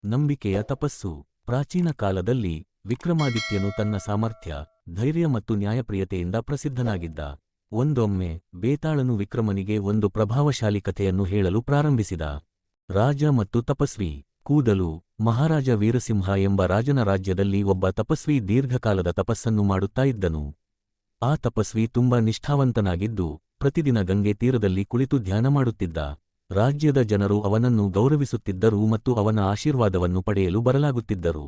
ನಂಬಿಕೆಯ ತಪಸ್ಸು. ಪ್ರಾಚೀನ ಕಾಲದಲ್ಲಿ ವಿಕ್ರಮಾದಿತ್ಯನು ತನ್ನ ಸಾಮರ್ಥ್ಯ, ಧೈರ್ಯ ಮತ್ತು ನ್ಯಾಯಪ್ರಿಯತೆಯಿಂದ ಪ್ರಸಿದ್ಧನಾಗಿದ್ದ. ಒಂದೊಮ್ಮೆ ಬೇತಾಳನು ವಿಕ್ರಮನಿಗೆ ಒಂದು ಪ್ರಭಾವಶಾಲಿ ಕಥೆಯನ್ನು ಹೇಳಲು ಪ್ರಾರಂಭಿಸಿದ. ರಾಜ ಮತ್ತು ತಪಸ್ವಿ. ಕೂದಲು. ಮಹಾರಾಜ ವೀರಸಿಂಹ ಎಂಬ ರಾಜನ ರಾಜ್ಯದಲ್ಲಿ ಒಬ್ಬ ತಪಸ್ವಿ ದೀರ್ಘಕಾಲದ ತಪಸ್ಸನ್ನು ಮಾಡುತ್ತಾ ಇದ್ದನು. ಆ ತಪಸ್ವಿ ತುಂಬಾ ನಿಷ್ಠಾವಂತನಾಗಿದ್ದು ಪ್ರತಿದಿನ ಗಂಗೆ ತೀರದಲ್ಲಿ ಕುಳಿತು ಧ್ಯಾನ ಮಾಡುತ್ತಿದ್ದ. ರಾಜ್ಯದ ಜನರು ಅವನನ್ನು ಗೌರವಿಸುತ್ತಿದ್ದರು ಮತ್ತು ಅವನ ಆಶೀರ್ವಾದವನ್ನು ಪಡೆಯಲು ಬರಲಾಗುತ್ತಿದ್ದರು.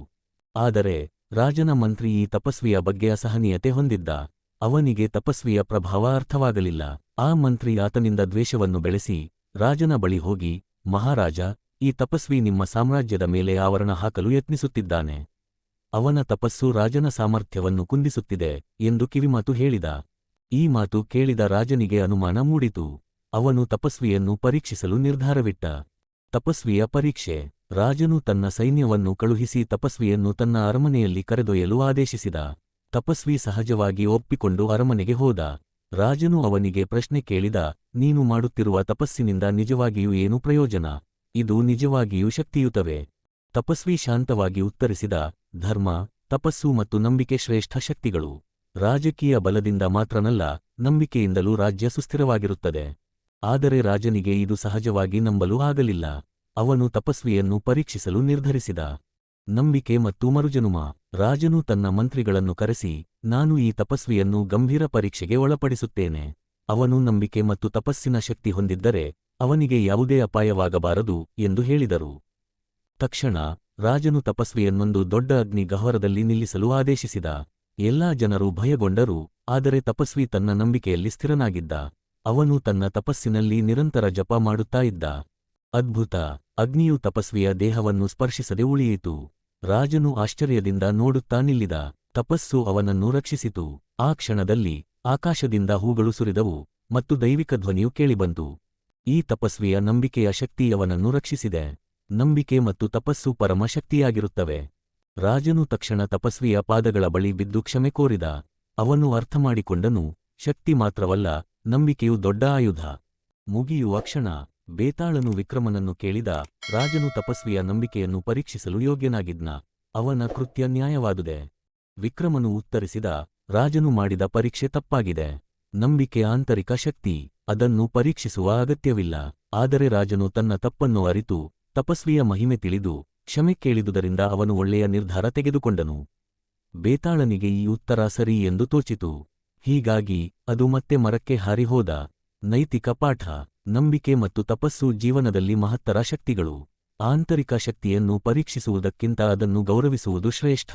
ಆದರೆ ರಾಜನ ಮಂತ್ರಿ ಈ ತಪಸ್ವಿಯ ಬಗ್ಗೆ ಅಸಹನೀಯತೆ ಹೊಂದಿದ್ದ. ಅವನಿಗೆ ತಪಸ್ವಿಯ ಪ್ರಭಾವ ಅರ್ಥವಾಗಲಿಲ್ಲ. ಆ ಮಂತ್ರಿ ಆತನಿಂದ ದ್ವೇಷವನ್ನು ಬೆಳೆಸಿ ರಾಜನ ಬಳಿ ಹೋಗಿ, ಮಹಾರಾಜ, ಈ ತಪಸ್ವಿ ನಿಮ್ಮ ಸಾಮ್ರಾಜ್ಯದ ಮೇಲೆ ಆವರಣ ಹಾಕಲು ಯತ್ನಿಸುತ್ತಿದ್ದಾನೆ. ಅವನ ತಪಸ್ಸು ರಾಜನ ಸಾಮರ್ಥ್ಯವನ್ನು ಕುಂದಿಸುತ್ತಿದೆ ಎಂದು ಕಿವಿಮಾತು ಹೇಳಿದ. ಈ ಮಾತು ಕೇಳಿದ ರಾಜನಿಗೆ ಅನುಮಾನ ಮೂಡಿತು. ಅವನು ತಪಸ್ವಿಯನ್ನು ಪರೀಕ್ಷಿಸಲು ನಿರ್ಧಾರವಿಟ್ಟ. ತಪಸ್ವಿಯ ಪರೀಕ್ಷೆ. ರಾಜನು ತನ್ನ ಸೈನ್ಯವನ್ನು ಕಳುಹಿಸಿ ತಪಸ್ವಿಯನ್ನು ತನ್ನ ಅರಮನೆಯಲ್ಲಿ ಕರೆದೊಯ್ಯಲು ಆದೇಶಿಸಿದ. ತಪಸ್ವಿ ಸಹಜವಾಗಿ ಒಪ್ಪಿಕೊಂಡು ಅರಮನೆಗೆ ಹೋದ. ರಾಜನು ಅವನಿಗೆ ಪ್ರಶ್ನೆ ಕೇಳಿದ, ನೀನು ಮಾಡುತ್ತಿರುವ ತಪಸ್ಸಿನಿಂದ ನಿಜವಾಗಿಯೂ ಏನು ಪ್ರಯೋಜನ? ಇದು ನಿಜವಾಗಿಯೂ ಶಕ್ತಿಯುತವೇ? ತಪಸ್ವಿ ಶಾಂತವಾಗಿ ಉತ್ತರಿಸಿದ, ಧರ್ಮ, ತಪಸ್ಸು ಮತ್ತು ನಂಬಿಕೆ ಶ್ರೇಷ್ಠ ಶಕ್ತಿಗಳು. ರಾಜಕೀಯ ಬಲದಿಂದ ಮಾತ್ರನಲ್ಲ, ನಂಬಿಕೆಯಿಂದಲೂ ರಾಜ್ಯ ಸುಸ್ಥಿರವಾಗಿರುತ್ತದೆ. ಆದರೆ ರಾಜನಿಗೆ ಇದು ಸಹಜವಾಗಿ ನಂಬಲು ಆಗಲಿಲ್ಲ. ಅವನು ತಪಸ್ವಿಯನ್ನು ಪರೀಕ್ಷಿಸಲು ನಿರ್ಧರಿಸಿದ. ನಂಬಿಕೆ ಮತ್ತು ಮರುಜನುಮ. ರಾಜನು ತನ್ನ ಮಂತ್ರಿಗಳನ್ನು ಕರೆಸಿ, ನಾನು ಈ ತಪಸ್ವಿಯನ್ನು ಗಂಭೀರ ಪರೀಕ್ಷೆಗೆ ಒಳಪಡಿಸುತ್ತೇನೆ. ಅವನು ನಂಬಿಕೆ ಮತ್ತು ತಪಸ್ಸಿನ ಶಕ್ತಿ ಹೊಂದಿದ್ದರೆ ಅವನಿಗೆ ಯಾವುದೇ ಅಪಾಯವಾಗಬಾರದು ಎಂದು ಹೇಳಿದರು. ತಕ್ಷಣ ರಾಜನು ತಪಸ್ವಿಯನ್ನೊಂದು ದೊಡ್ಡ ಅಗ್ನಿ ಗಹ್ವರದಲ್ಲಿ ನಿಲ್ಲಿಸಲು ಆದೇಶಿಸಿದ. ಎಲ್ಲಾ ಜನರು ಭಯಗೊಂಡರು, ಆದರೆ ತಪಸ್ವಿ ತನ್ನ ನಂಬಿಕೆಯಲ್ಲಿ ಸ್ಥಿರನಾಗಿದ್ದ. ಅವನು ತನ್ನ ತಪಸ್ಸಿನಲ್ಲಿ ನಿರಂತರ ಜಪ ಮಾಡುತ್ತಾ ಇದ್ದ. ಅದ್ಭುತ! ಅಗ್ನಿಯು ತಪಸ್ವಿಯ ದೇಹವನ್ನು ಸ್ಪರ್ಶಿಸದೆ ಉಳಿಯಿತು. ರಾಜನು ಆಶ್ಚರ್ಯದಿಂದ ನೋಡುತ್ತಾ ನಿಲ್ಲಿದ. ತಪಸ್ಸು ಅವನನ್ನು ರಕ್ಷಿಸಿತು. ಆ ಕ್ಷಣದಲ್ಲಿ ಆಕಾಶದಿಂದ ಹೂಗಳು ಸುರಿದವು ಮತ್ತು ದೈವಿಕ ಧ್ವನಿಯು ಕೇಳಿಬಂತು. ಈ ತಪಸ್ವಿಯ ನಂಬಿಕೆಯ ಶಕ್ತಿ ಅವನನ್ನು ರಕ್ಷಿಸಿದೆ. ನಂಬಿಕೆ ಮತ್ತು ತಪಸ್ಸು ಪರಮ ಶಕ್ತಿಯಾಗಿರುತ್ತವೆ. ರಾಜನು ತಕ್ಷಣ ತಪಸ್ವಿಯ ಪಾದಗಳ ಬಳಿ ಬಿದ್ದು ಕ್ಷಮೆ ಕೋರಿದ. ಅವನು ಅರ್ಥಮಾಡಿಕೊಂಡನು, ಶಕ್ತಿ ಮಾತ್ರವಲ್ಲ, ನಂಬಿಕೆಯು ದೊಡ್ಡ ಆಯುಧ. ಮುಗಿಯುವ ಕ್ಷಣ. ಬೇತಾಳನು ವಿಕ್ರಮನನ್ನು ಕೇಳಿದ, ರಾಜನು ತಪಸ್ವಿಯ ನಂಬಿಕೆಯನ್ನು ಪರೀಕ್ಷಿಸಲು ಯೋಗ್ಯನಾಗಿದ್ನ? ಅವನ ಕೃತ್ಯ ನ್ಯಾಯವಾದುದೇ? ವಿಕ್ರಮನು ಉತ್ತರಿಸಿದ, ರಾಜನು ಮಾಡಿದ ಪರೀಕ್ಷೆ ತಪ್ಪಾಗಿದೆ. ನಂಬಿಕೆ ಆಂತರಿಕ ಶಕ್ತಿ, ಅದನ್ನು ಪರೀಕ್ಷಿಸುವ ಅಗತ್ಯವಿಲ್ಲ. ಆದರೆ ರಾಜನು ತನ್ನ ತಪ್ಪನ್ನು ಅರಿತು ತಪಸ್ವಿಯ ಮಹಿಮೆ ತಿಳಿದು ಕ್ಷಮೆ ಕೇಳಿದುದರಿಂದ ಅವನು ಒಳ್ಳೆಯ ನಿರ್ಧಾರ ತೆಗೆದುಕೊಂಡನು. ಬೇತಾಳನಿಗೆ ಈ ಉತ್ತರ ಸರಿ ಎಂದು ತೋಚಿತು. ಹೀಗಾಗಿ ಅದು ಮತ್ತೆ ಮರಕ್ಕೆ ಹಾರಿ ಹೋದ. ನೈತಿಕ ಪಾಠ. ನಂಬಿಕೆ ಮತ್ತು ತಪಸ್ಸು ಜೀವನದಲ್ಲಿ ಮಹತ್ತರ ಶಕ್ತಿಗಳು. ಆಂತರಿಕ ಶಕ್ತಿಯನ್ನು ಪರೀಕ್ಷಿಸುವುದಕ್ಕಿಂತ ಅದನ್ನು ಗೌರವಿಸುವುದು ಶ್ರೇಷ್ಠ.